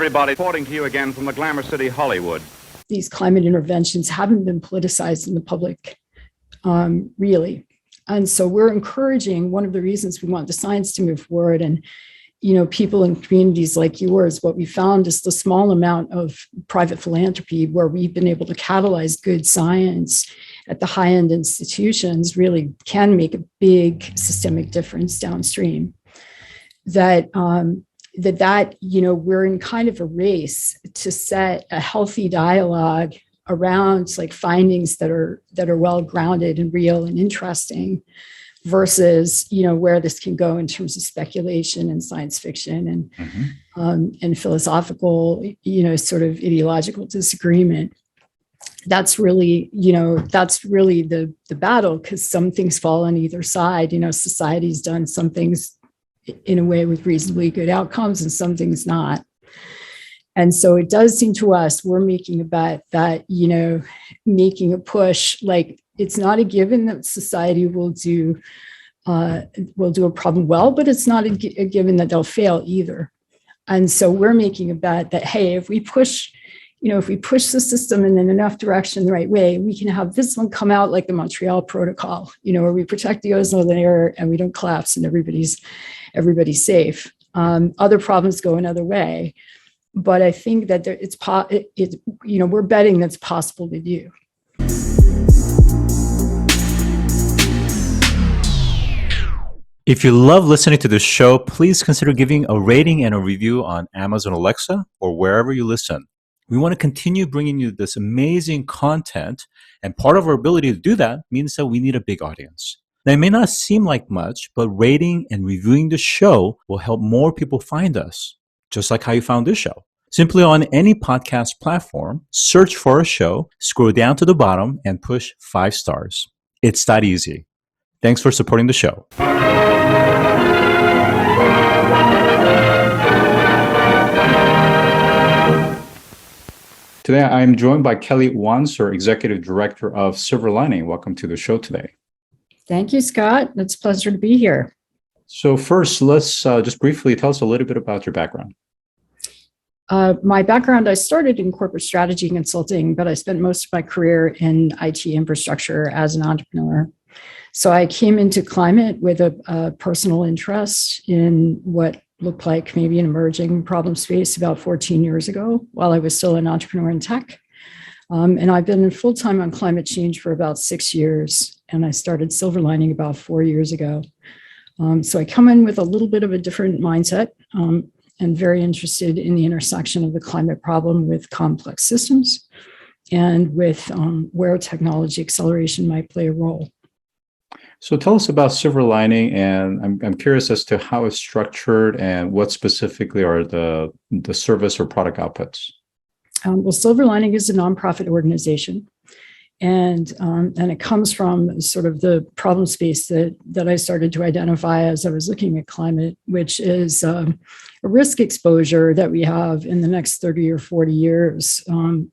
everybody. Reporting to you again from the Glamour City, Hollywood. These climate interventions haven't been politicized in the public, really. And so we're encouraging, one of the reasons we want the science to move forward, and people in communities like yours, what we found is the small amount of private philanthropy where we've been able to catalyze good science at the high-end institutions really can make a big systemic difference downstream. That we're in kind of a race to set a healthy dialogue around like findings that are well grounded and real and interesting, versus where this can go in terms of speculation and science fiction and philosophical sort of ideological disagreement. That's really the battle, because some things fall on either side. Society's done some things in a way with reasonably good outcomes and some things not. And so it does seem to us we're making a bet that, making a push, like it's not a given that society will do a problem well, but it's not a given that they'll fail either. And so we're making a bet that, hey, if we push the system in enough direction the right way, we can have this one come out like the Montreal Protocol, where we protect the ozone layer and we don't collapse and everybody's safe. Other problems go another way. But I think that we're betting that's possible to do. If you love listening to this show, please consider giving a rating and a review on Amazon Alexa or wherever you listen. We want to continue bringing you this amazing content, and part of our ability to do that means that we need a big audience. Now, it may not seem like much, but rating and reviewing the show will help more people find us, just like how you found this show. Simply on any podcast platform, search for a show, scroll down to the bottom, and push 5 stars. It's that easy. Thanks for supporting the show. Today, I'm joined by Kelly Wanser, Executive Director of SilverLining. Welcome to the show today. Thank you, Scott. It's a pleasure to be here. So first, let's just briefly tell us a little bit about your background. My background, I started in corporate strategy consulting, but I spent most of my career in IT infrastructure as an entrepreneur. So I came into climate with a personal interest in what looked like maybe an emerging problem space about 14 years ago while I was still an entrepreneur in tech. And I've been full-time on climate change for about 6 years, and I started SilverLining about 4 years ago. So I come in with a little bit of a different mindset and very interested in the intersection of the climate problem with complex systems and with where technology acceleration might play a role. So tell us about SilverLining, and I'm curious as to how it's structured and what specifically are the service or product outputs. Well, SilverLining is a nonprofit organization, and it comes from sort of the problem space that I started to identify as I was looking at climate, which is a risk exposure that we have in the next 30 or 40 years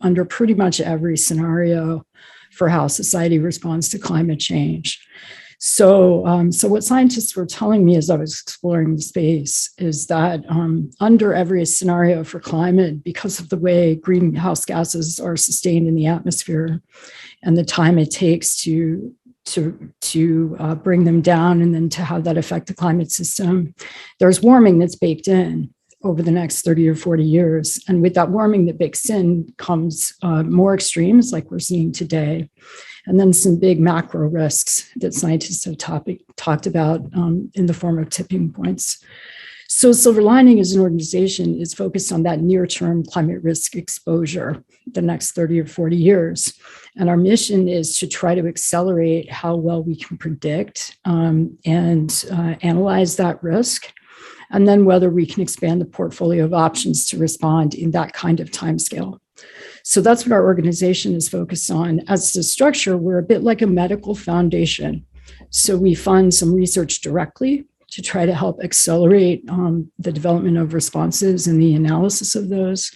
under pretty much every scenario for how society responds to climate change. So what scientists were telling me as I was exploring the space is that under every scenario for climate, because of the way greenhouse gases are sustained in the atmosphere and the time it takes to bring them down and then to have that affect the climate system, there's warming that's baked in over the next 30 or 40 years. And with that warming that bakes in comes more extremes like we're seeing today. And then some big macro risks that scientists have talked about in the form of tipping points. So SilverLining as an organization is focused on that near-term climate risk exposure, the next 30 or 40 years. And our mission is to try to accelerate how well we can predict and analyze that risk, and then whether we can expand the portfolio of options to respond in that kind of timescale. So that's what our organization is focused on. As a structure, we're a bit like a medical foundation. So we fund some research directly to try to help accelerate the development of responses and the analysis of those,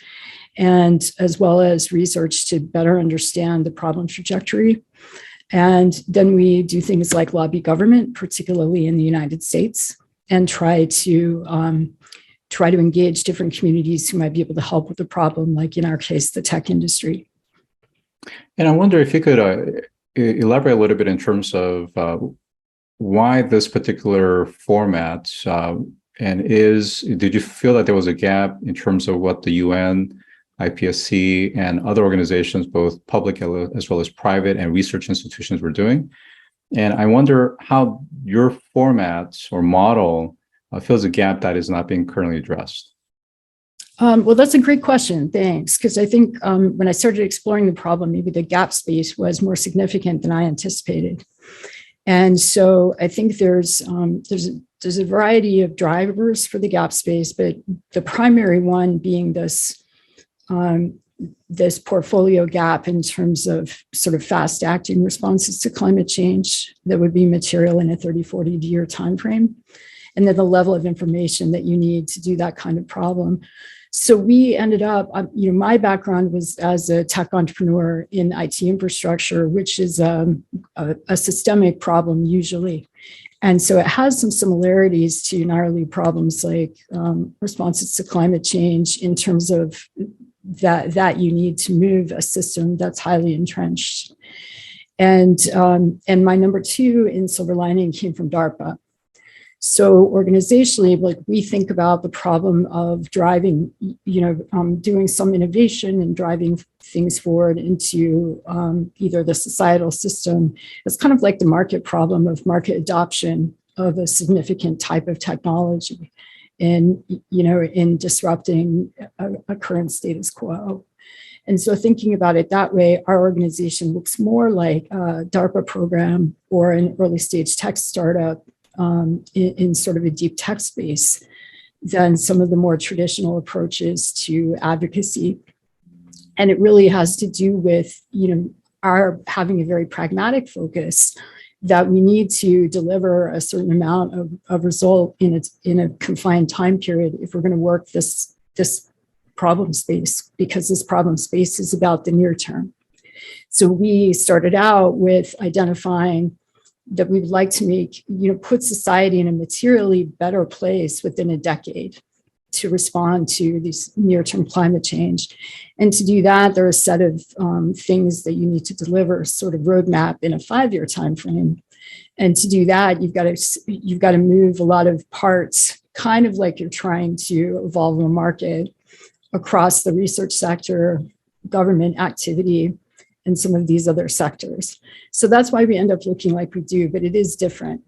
and as well as research to better understand the problem trajectory. And then we do things like lobby government, particularly in the United States, and try to try to engage different communities who might be able to help with the problem, like in our case, the tech industry. And I wonder if you could elaborate a little bit in terms of why this particular format, did you feel that there was a gap in terms of what the UN, IPCC, and other organizations, both public as well as private and research institutions, were doing? And I wonder how your format or model fills a gap that is not being currently addressed. Well, that's a great question. Thanks. Because I think when I started exploring the problem, maybe the gap space was more significant than I anticipated. And so I think there's a variety of drivers for the gap space, but the primary one being this portfolio gap in terms of sort of fast acting responses to climate change that would be material in a 30, 40 year timeframe. And then the level of information that you need to do that kind of problem. So we ended up, my background was as a tech entrepreneur in IT infrastructure, which is a systemic problem usually. And so it has some similarities to gnarly problems like responses to climate change in terms of that you need to move a system that's highly entrenched. And my number two in SilverLining came from DARPA. So organizationally, like we think about the problem of driving, doing some innovation and driving things forward into either the societal system. It's kind of like the market problem of market adoption of a significant type of technology in disrupting a current status quo. And so thinking about it that way, our organization looks more like a DARPA program or an early stage tech startup in sort of a deep tech space than some of the more traditional approaches to advocacy. And it really has to do with, our having a very pragmatic focus that we need to deliver a certain amount of result in a confined time period if we're going to work this problem space, because this problem space is about the near term. So we started out with identifying that we would like to make, put society in a materially better place within a decade to respond to these near-term climate change. And to do that, there are a set of things that you need to deliver, sort of roadmap in a 5-year timeframe. And to do that, you've got to move a lot of parts, kind of like you're trying to evolve a market across the research sector, government activity, and some of these other sectors. So that's why we end up looking like we do, but it is different.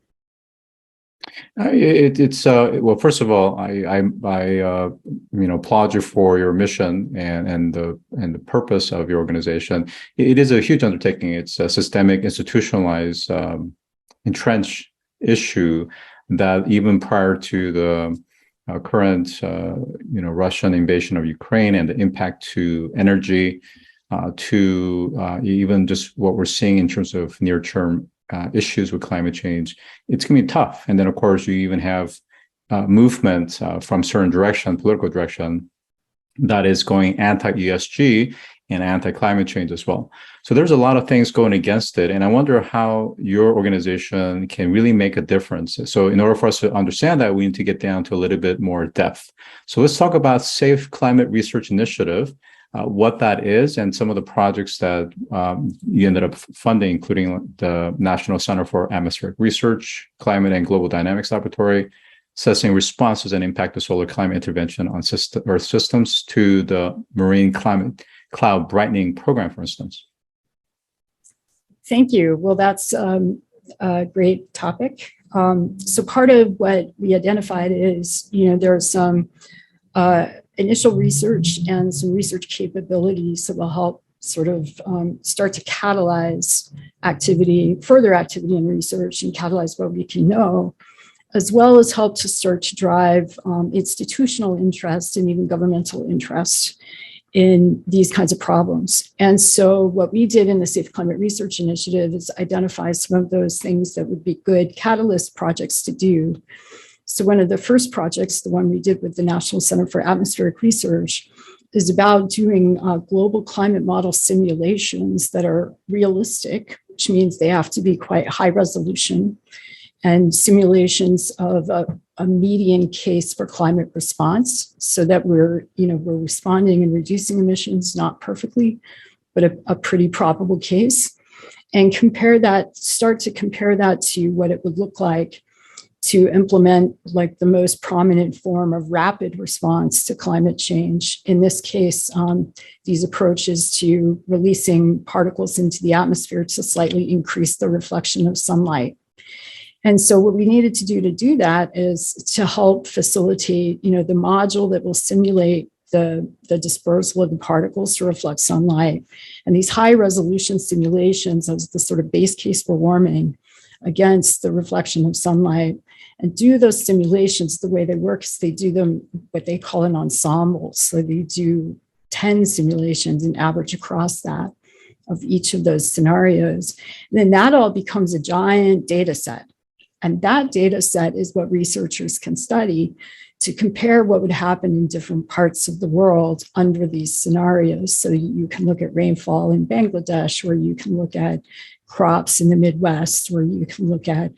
Well, first of all, I applaud you for your mission and the purpose of your organization. It is a huge undertaking. It's a systemic, institutionalized, entrenched issue that even prior to the current, Russian invasion of Ukraine and the impact to energy, to even just what we're seeing in terms of near-term issues with climate change, it's going to be tough. And then, of course, you even have movement from certain direction, political direction, that is going anti-ESG and anti-climate change as well. So there's a lot of things going against it. And I wonder how your organization can really make a difference. So in order for us to understand that, we need to get down to a little bit more depth. So let's talk about Safe Climate Research Initiative, what that is, and some of the projects that you ended up funding, including the National Center for Atmospheric Research, Climate and Global Dynamics Laboratory, assessing responses and impact of solar climate intervention on Earth systems, to the Marine Climate Cloud Brightening Program, for instance. Thank you. Well, that's a great topic. So part of what we identified is, there's some initial research and some research capabilities that will help sort of start to catalyze further activity in research and catalyze what we can know, as well as help to start to drive institutional interest and even governmental interest in these kinds of problems. And so what we did in the Safe Climate Research Initiative is identify some of those things that would be good catalyst projects to do. So one of the first projects, the one we did with the National Center for Atmospheric Research, is about doing global climate model simulations that are realistic, which means they have to be quite high resolution, and simulations of a median case for climate response, so that we're responding and reducing emissions, not perfectly, but a pretty probable case. And start to compare that to what it would look like to implement like the most prominent form of rapid response to climate change. In this case, these approaches to releasing particles into the atmosphere to slightly increase the reflection of sunlight. And so what we needed to do that is to help facilitate, the module that will simulate the dispersal of the particles to reflect sunlight. And these high resolution simulations as the sort of base case for warming against the reflection of sunlight, and do those simulations. The way they work is they do them what they call an ensemble. So they do 10 simulations and average across that of each of those scenarios. And then that all becomes a giant data set. And that data set is what researchers can study to compare what would happen in different parts of the world under these scenarios. So you can look at rainfall in Bangladesh, or you can look at crops in the Midwest, or you can look at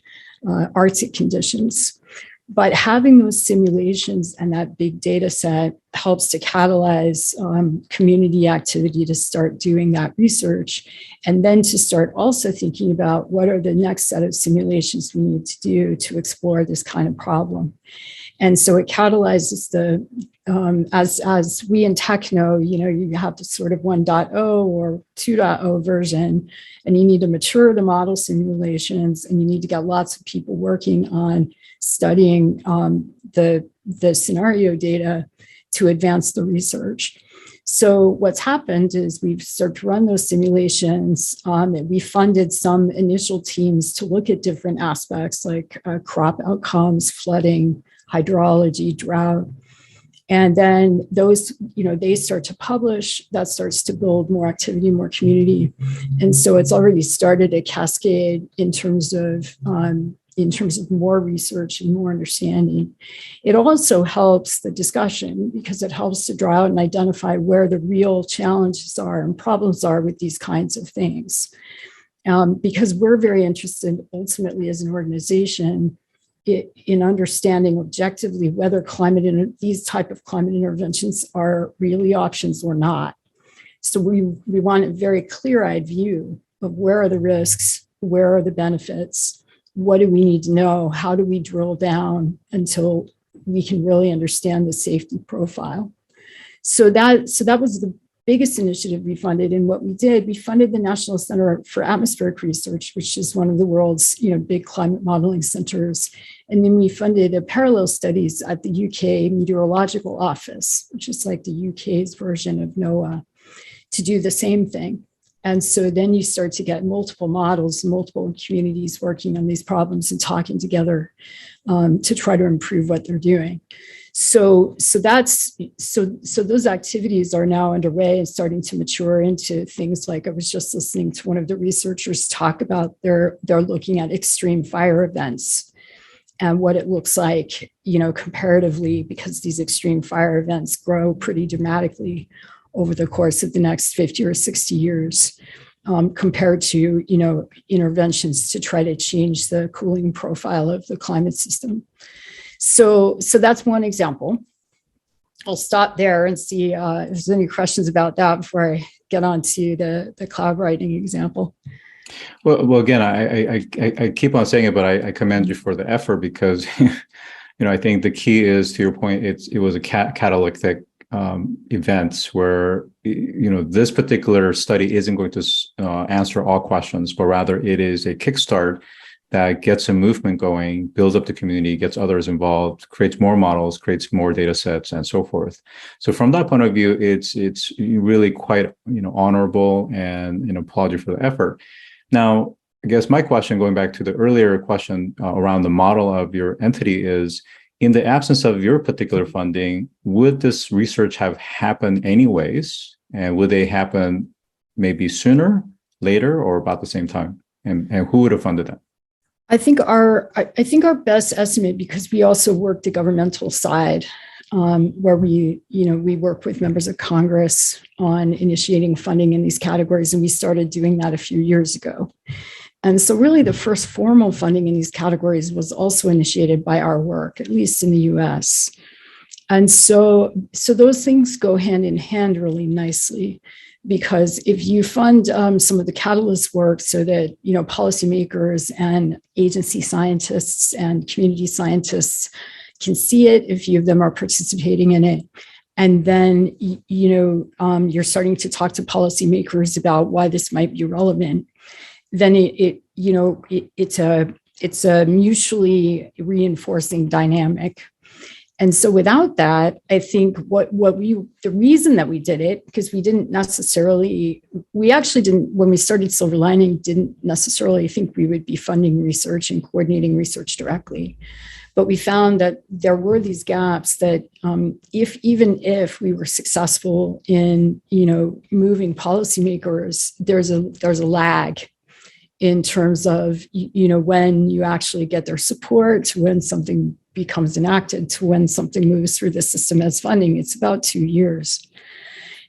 Arctic conditions. But having those simulations and that big data set helps to catalyze community activity to start doing that research, and then to start also thinking about what are the next set of simulations we need to do to explore this kind of problem. And so it catalyzes as we in tech know, you have the sort of 1.0 or 2.0 version, and you need to mature the model simulations, and you need to get lots of people working on studying the scenario data to advance the research. So what's happened is we've started to run those simulations, and we funded some initial teams to look at different aspects like crop outcomes, flooding, hydrology, drought. And then those, they start to publish, that starts to build more activity, more community. And so it's already started a cascade in terms of more research and more understanding. It also helps the discussion because it helps to draw out and identify where the real challenges are and problems are with these kinds of things. Because we're very interested ultimately as an organization in understanding objectively whether these type of climate interventions are really options or not. So we want a very clear-eyed view of where are the risks, where are the benefits, what do we need to know, how do we drill down until we can really understand the safety profile. So that was the biggest initiative we funded. And what we did, we funded the National Center for Atmospheric Research, which is one of the world's big climate modeling centers. And then we funded a parallel studies at the UK Meteorological Office, which is like the UK's version of NOAA, to do the same thing. And so then you start to get multiple models, multiple communities working on these problems and talking together to try to improve what they're doing. So those activities are now underway and starting to mature into things like, I was just listening to one of the researchers talk about they're looking at extreme fire events and what it looks like, comparatively, because these extreme fire events grow pretty dramatically over the course of the next 50 or 60 years, compared to, interventions to try to change the cooling profile of the climate system. So that's one example. I'll stop there and see if there's any questions about that before I get on to the cloud writing example. Well, again, I keep on saying it, but I commend you for the effort because, I think the key is, to your point, it was a catalytic events where, this particular study isn't going to answer all questions, but rather it is a kickstart that gets a movement going, builds up the community, gets others involved, creates more models, creates more data sets, and so forth. So from that point of view, it's really quite honorable, and applaud you for the effort. Now, I guess my question, going back to the earlier question around the model of your entity, is, in the absence of your particular funding, would this research have happened anyways? And would they happen maybe sooner, later, or about the same time? And who would have funded that? I think our best estimate, because we also work the governmental side, where we work with members of Congress on initiating funding in these categories, and we started doing that a few years ago. And so really the first formal funding in these categories was also initiated by our work, at least in the US. And so those things go hand in hand really nicely, because if you fund some of the catalyst work so that, policymakers and agency scientists and community scientists can see it, a few of them are participating in it, and then, you're starting to talk to policymakers about why this might be relevant, then it's a mutually reinforcing dynamic. And so without that, I think the reason that we did it, because we actually didn't, when we started SilverLining, didn't necessarily think we would be funding research and coordinating research directly. But we found that there were these gaps that even if we were successful in, moving policymakers, there's a lag in terms of, when you actually get their support, to when something becomes enacted, to when something moves through the system as funding. It's about 2 years.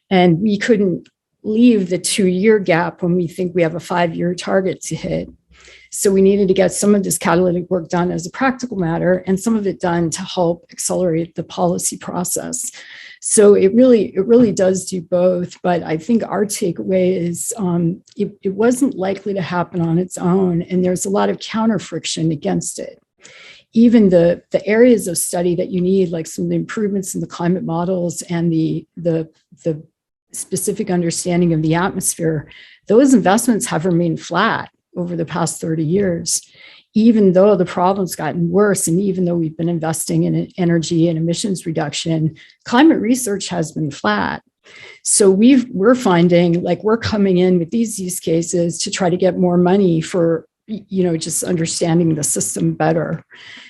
And we couldn't leave the 2-year gap when we think we have a 5-year target to hit. So we needed to get some of this catalytic work done as a practical matter, and some of it done to help accelerate the policy process. So it really does do both. But I think our takeaway is it wasn't likely to happen on its own, and there's a lot of counter friction against it. Even the areas of study that you need, like some of the improvements in the climate models and the specific understanding of the atmosphere, those investments have remained flat over the past 30 years, even though the problem's gotten worse. And even though we've been investing in energy and emissions reduction, climate research has been flat. So we're finding, like, we're coming in with these use cases to try to get more money for, just understanding the system better.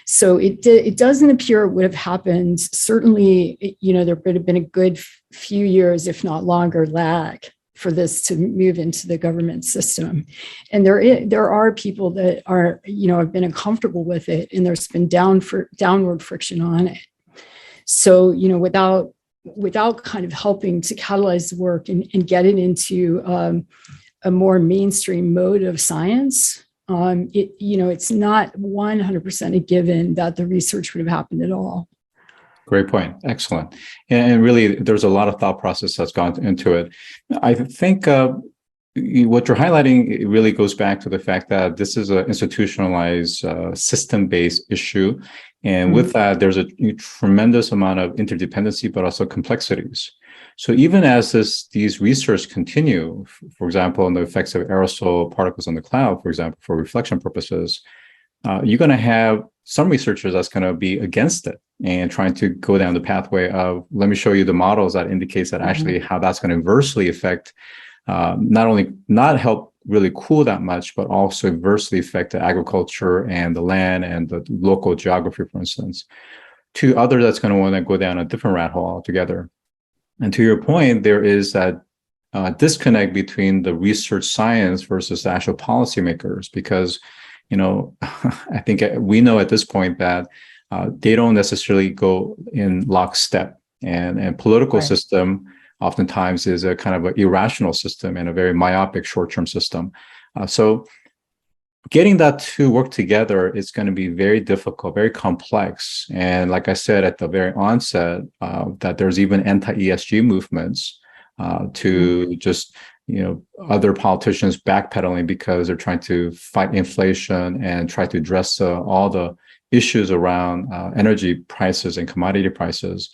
So it doesn't appear it would have happened. Certainly, there would have been a good few years, if not longer, lag for this to move into the government system. And there are people that are, have been uncomfortable with it, and there's been downward friction on it. So, without kind of helping to catalyze the work and get it into a more mainstream mode of science, it's not 100% a given that the research would have happened at all. Great point. Excellent. And really, there's a lot of thought process that's gone into it. I think what you're highlighting, it really goes back to the fact that this is an institutionalized, system-based issue. And with that, there's a tremendous amount of interdependency, but also complexities. So even as these research continue, for example, on the effects of aerosol particles on the cloud, for example, for reflection purposes, you're going to have some researchers that's going to be against it and trying to go down the pathway of, let me show you the models that indicates that actually how that's going to adversely affect, not only not help really cool that much, but also adversely affect the agriculture and the land and the local geography, for instance. To others, that's going to want to go down a different rat hole altogether. And to your point, there is that disconnect between the research science versus the actual policymakers, because I think we know at this point that they don't necessarily go in lockstep, and political system oftentimes is a kind of an irrational system and a very myopic short-term system. So getting that to work together is going to be very difficult, very complex. And like I said at the very onset, that there's even anti-ESG movements to just other politicians backpedaling because they're trying to fight inflation and try to address all the issues around energy prices and commodity prices.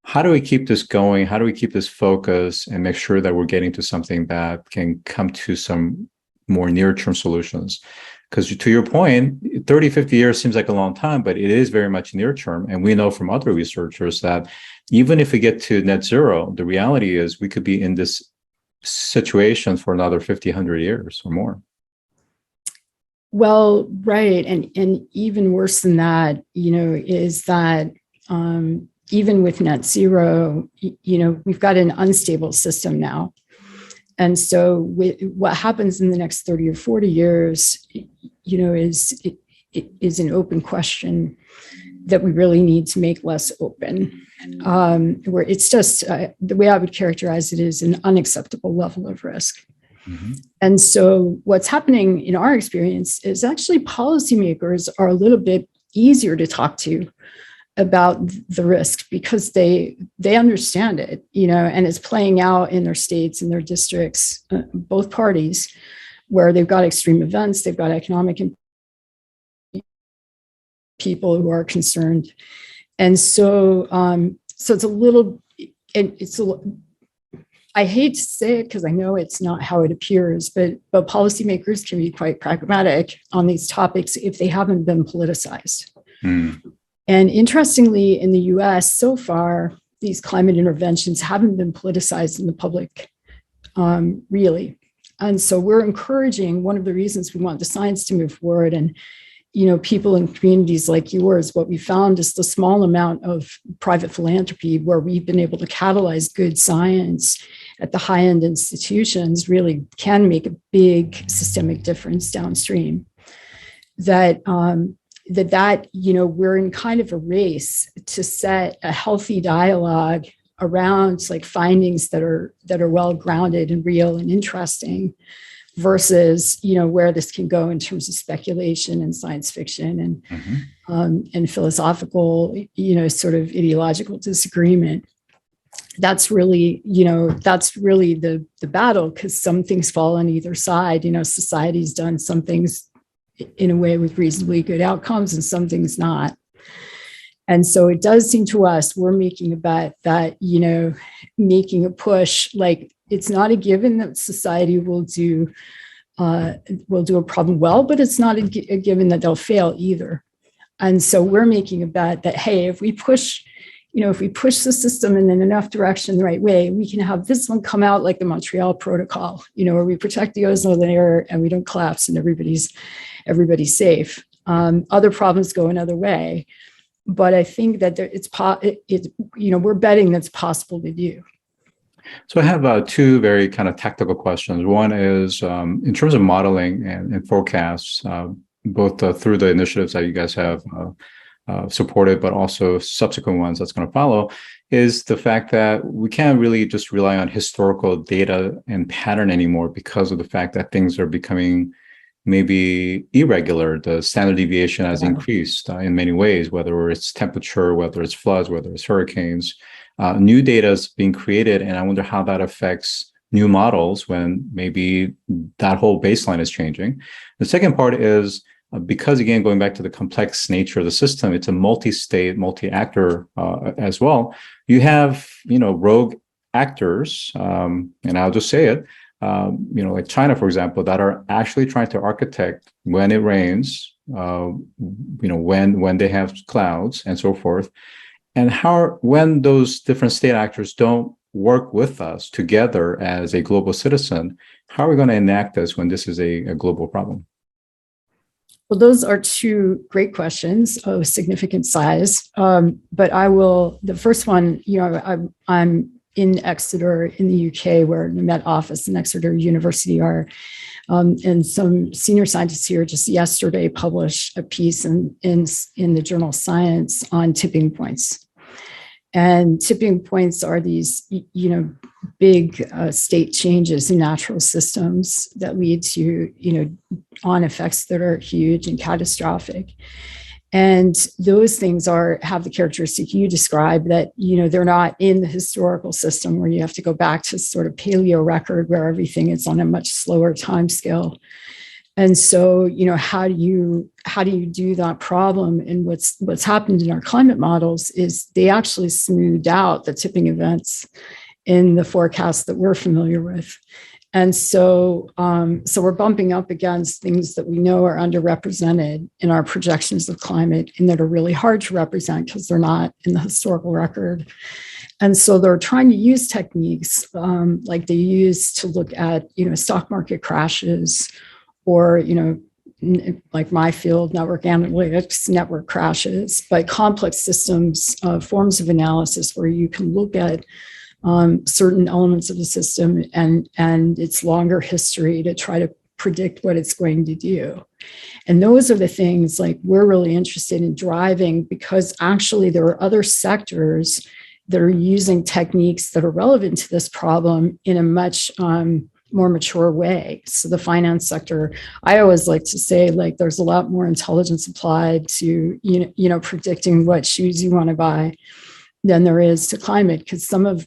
How do we keep this going? How do we keep this focus and make sure that we're getting to something that can come to some more near-term solutions? Because to your point, 30, 50 years seems like a long time, but it is very much near-term. And we know from other researchers that even if we get to net zero, the reality is we could be in this situation for another 50, 100 years or more. Well, right. And even worse than that, is that even with net zero, we've got an unstable system now. And so what happens in the next 30 or 40 years, is an open question that we really need to make less open. Where it's just the way I would characterize it is an unacceptable level of risk. And so what's happening in our experience is actually policymakers are a little bit easier to talk to about the risk because they understand it, and it's playing out in their states and their districts, both parties, where they've got extreme events, they've got economic people who are concerned. And so, it's a little, I hate to say it because I know it's not how it appears, but policymakers can be quite pragmatic on these topics if they haven't been politicized. And interestingly, in the US, so far, these climate interventions haven't been politicized in the public, really. And so we're encouraging, one of the reasons we want the science to move forward, and people in communities like yours, what we found is the small amount of private philanthropy where we've been able to catalyze good science at the high-end institutions really can make a big systemic difference downstream. That we're in kind of a race to set a healthy dialogue around like findings that are well grounded and real and interesting, versus where this can go in terms of speculation and science fiction and philosophical sort of ideological disagreement. That's really the battle, because some things fall on either side. Society's done some things in a way with reasonably good outcomes and some things not. And so it does seem to us we're making a bet that, making a push, like it's not a given that society will do a problem well, but it's not a given that they'll fail either. And so we're making a bet that, hey, if we push the system in enough direction the right way, we can have this one come out like the Montreal Protocol, where we protect the ozone layer and we don't collapse and everybody's safe. Other problems go another way. But I think that we're betting that's possible to do. So I have two very kind of tactical questions. One is in terms of modeling and forecasts, both through the initiatives that you guys have supported, but also subsequent ones that's going to follow, is the fact that we can't really just rely on historical data and pattern anymore because of the fact that things are becoming maybe irregular. The standard deviation has increased in many ways, whether it's temperature, whether it's floods, whether it's hurricanes. New data is being created, and I wonder how that affects new models when maybe that whole baseline is changing. The second part is because, again, going back to the complex nature of the system, it's a multi-state, multi-actor as well. You have, rogue actors, and I'll just say it, like China, for example, that are actually trying to architect when it rains, when they have clouds and so forth. And when those different state actors don't work with us together as a global citizen, how are we going to enact this when this is a global problem? Well, those are two great questions of significant size. But the first one, I'm in Exeter in the UK, where the Met Office and Exeter University are. And some senior scientists here just yesterday published a piece in the journal Science on tipping points. And tipping points are these, big state changes in natural systems that lead to, on effects that are huge and catastrophic. And those things have the characteristic you described, that, they're not in the historical system where you have to go back to sort of paleo record where everything is on a much slower time scale. And so, how do you do that problem? And what's happened in our climate models is they actually smoothed out the tipping events in the forecasts that we're familiar with. And so we're bumping up against things that we know are underrepresented in our projections of climate and that are really hard to represent because they're not in the historical record. And so they're trying to use techniques like they use to look at, stock market crashes, or, like my field, network analytics, network crashes, but complex systems, forms of analysis where you can look at certain elements of the system and its longer history to try to predict what it's going to do. And those are the things like we're really interested in driving, because actually there are other sectors that are using techniques that are relevant to this problem in a much more mature way. So the finance sector, I always like to say, like, there's a lot more intelligence applied to, predicting what shoes you want to buy than there is to climate, because some of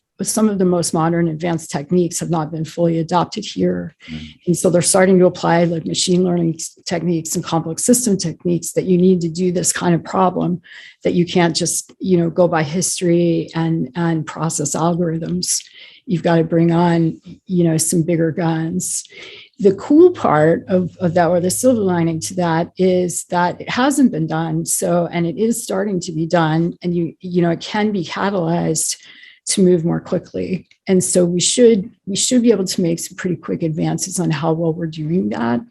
the most modern advanced techniques have not been fully adopted here. And so they're starting to apply like machine learning techniques and complex system techniques that you need to do this kind of problem, that you can't just, go by history and process algorithms. You've got to bring on, some bigger guns. The cool part of that, or the silver lining to that, is that it hasn't been done. So, and it is starting to be done, and it can be catalyzed to move more quickly. And so we should be able to make some pretty quick advances on how well we're doing that.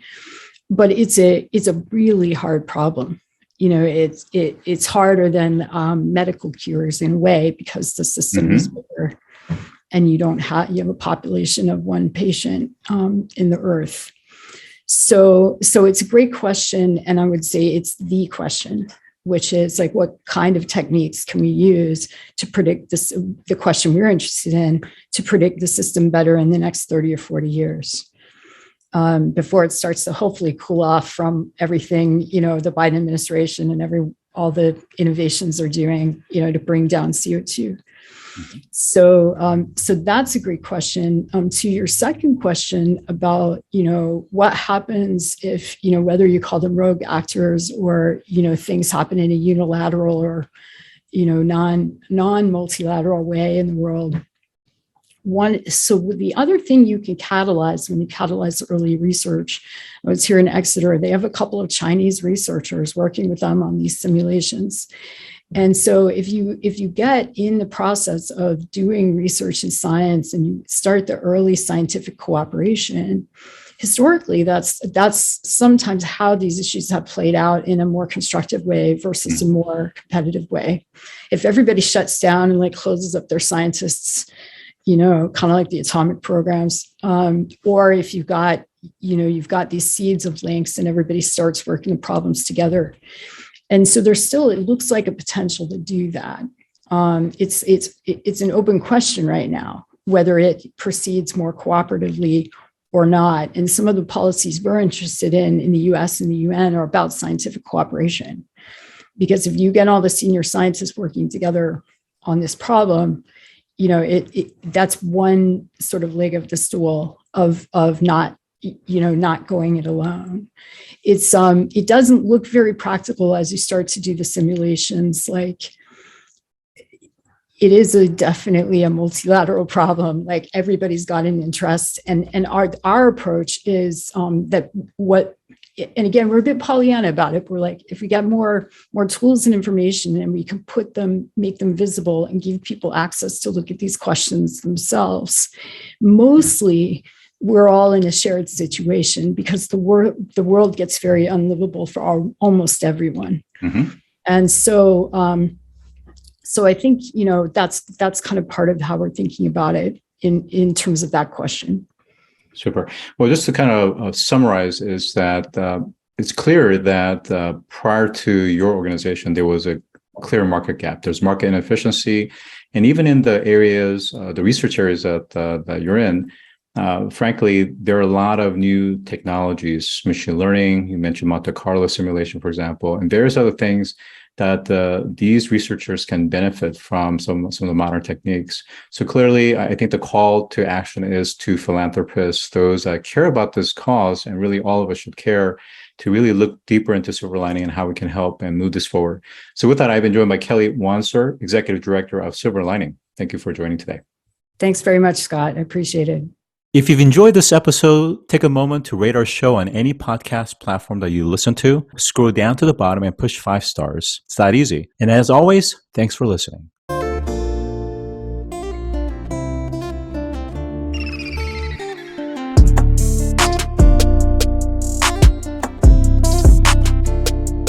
But it's a really hard problem. It's harder than medical cures in a way, because the system is bigger. And you have a population of one patient in the earth. So it's a great question. And I would say it's the question, which is like, what kind of techniques can we use to predict this, the question we're interested in, to predict the system better in the next 30 or 40 years, before it starts to hopefully cool off from everything, the Biden administration and all the innovations are doing, to bring down CO2. So that's a great question. To your second question about, what happens if, whether you call them rogue actors or, things happen in a unilateral or, non-multilateral way in the world. So the other thing you can catalyze when you catalyze early research, I was here in Exeter, they have a couple of Chinese researchers working with them on these simulations. And so if you get in the process of doing research in science and you start the early scientific cooperation, historically, that's sometimes how these issues have played out in a more constructive way versus a more competitive way. If everybody shuts down and like closes up their scientists, kind of like the atomic programs, or if you've got these seeds of links and everybody starts working the problems together. And so it looks like a potential to do that. It's an open question right now, whether it proceeds more cooperatively or not. And some of the policies we're interested in the US and the UN are about scientific cooperation. Because if you get all the senior scientists working together on this problem, that's one sort of leg of the stool of not going it alone. It doesn't look very practical as you start to do the simulations. Like, it is definitely a multilateral problem. Like, everybody's got an interest, and our approach is and again, we're a bit Pollyanna about it. We're like, if we get more tools and information and we can make them visible and give people access to look at these questions themselves, mostly we're all in a shared situation, because the world gets very unlivable for almost everyone. And so I think, that's kind of part of how we're thinking about it in terms of that question. Super. Well, just to kind of summarize, is that it's clear that prior to your organization, there was a clear market gap. There's market inefficiency. And even in the areas, the research areas that you're in, frankly, there are a lot of new technologies, machine learning, you mentioned Monte Carlo simulation, for example, and various other things that these researchers can benefit from some of the modern techniques. So clearly, I think the call to action is to philanthropists, those that care about this cause, and really all of us should care, to really look deeper into SilverLining and how we can help and move this forward. So with that, I've been joined by Kelly Wanser, Executive Director of SilverLining. Thank you for joining today. Thanks very much, Scott. I appreciate it. If you've enjoyed this episode, take a moment to rate our show on any podcast platform that you listen to. Scroll down to the bottom and push 5 stars. It's that easy. And as always, thanks for listening.